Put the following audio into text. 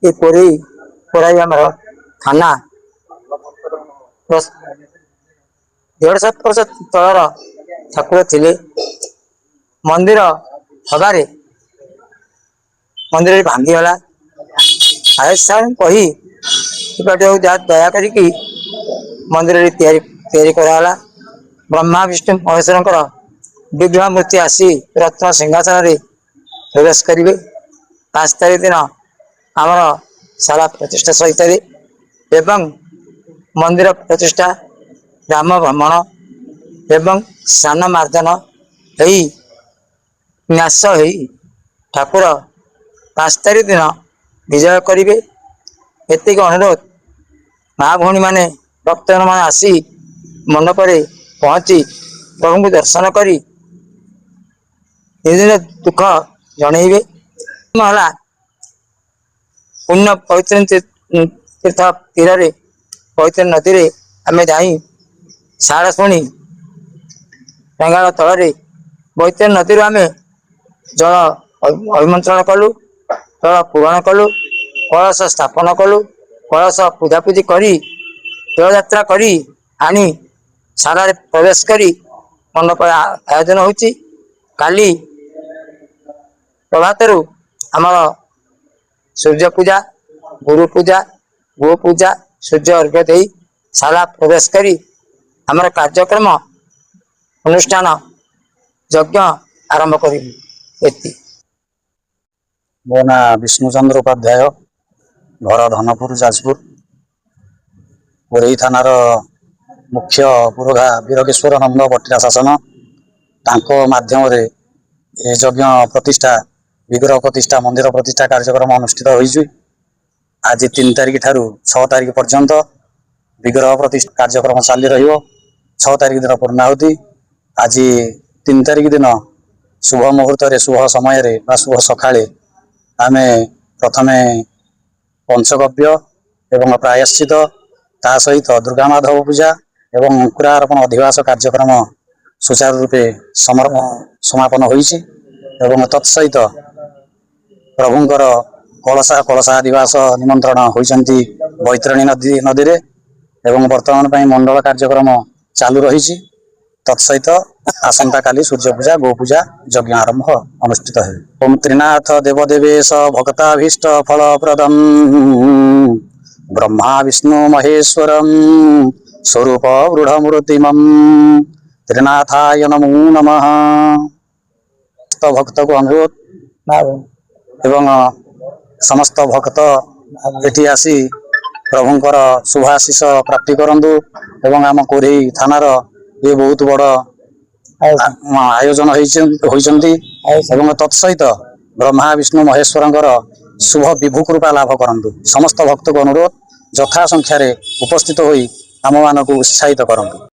ये कोराई आमर थाना 150 वर्ष तलर ठाकुर थिले मंदिर हबारे मंदिर भांगीगला आय साहब कही दया करी मंदिर कराला ब्रह्मा विष्णु महेश्वर विग्रह मूर्ति आसी रत्न सिंहासन प्रवेश करेंगे 5 तारीख दिन आमर सारा प्रतिष्ठा सहित एवं मंदिर प्रतिष्ठा राम भ्रमण एवं स्नान मार्जन न्यास ठाकुर 5 तारीख दिन विजय करेंगे एति अनुरोध माँ भौणी मैंने भक्त मैंने आसी मंडप पहुँची प्रभु को दर्शन कर दुख जनइबे पुण्य पवित्र तीर्थ तीर पवित्र नदी रे आमे जाई सारा शुणी रेंगाल तल पवित्र नदी आमे जल अभिमंत्रण कलु जल पूरण कलु कलश स्थापन कलु कलश पूजापूजी करी जल यात्रा करी आनी सारा प्रवेश करी मंडप आयोजन होची काली प्रभात आमर सूर्य पूजा गुरु पूजा गो पूजा सूर्य अर्घ्य दे सारा प्रवेश करी आमर कार्यक्रम अनुष्ठान यज्ञ आरंभ करी। मो ना विष्णुचंद्र उपाध्याय घर धनपुर जाजपुर कोरई थानार मुख्य पुरोधा वीरकेश्वर नंद बटिरा शासन तांको माध्यम रे यज्ञ प्रतिष्ठा विग्रह प्रतिष्ठा मंदिर प्रतिष्ठा कार्यक्रम अनुष्ठित होइछि। आज 3 तारीख ठारू 6 तारीख पर्यंत विग्रह प्रतिष्ठा कार्यक्रम चालू रहिबो। 6 तारीख दिन पूर्णाहुति। आज 3 तारीख दिन शुभ मुहूर्त रे शुभ समय रे बा शुभ सकाळे आमे प्रथमे पंचगव्य एवं प्रायश्चित ता सहित दुर्गा माधव पूजा एवं अंकुरारोपण अधिवास कार्यक्रम सुचारू रूपे समापन होइछि एवं तत्सहित प्रभुंकर कलशा आदिवास निमंत्रण होइछन्ति बैतरणी नदी रे एवं वर्तमान पई मंडल कार्यक्रम चालू रहिछि। तत्सहित आसंता काली सूर्य पूजा गो पूजा यज्ञ आरंभ अनुष्ठित है। ओम त्रिनाथ देवदेवेश भक्ताभीष्ट फलप्रदम ब्रह्मा विष्णु महेश्वरम स्वरूप रूढ़मूर्तिमं त्रिनाथाय नमो नमः। भक्त को अनुरोध एवं समस्त भक्त एठी आसी प्रभुंकर शुभाशीष प्राप्ति करंदु एवं आम कोरई थानार ये बहुत बड़ आयोजन होइछन्ति एवं तत्सहित ब्रह्मा विष्णु महेश्वरंकर शुभ विभु कृपा लाभ करंदु। समस्त भक्त को अनुरोध यथा संख्यारे उपस्थित होई आम मानक उत्साहित करंदु।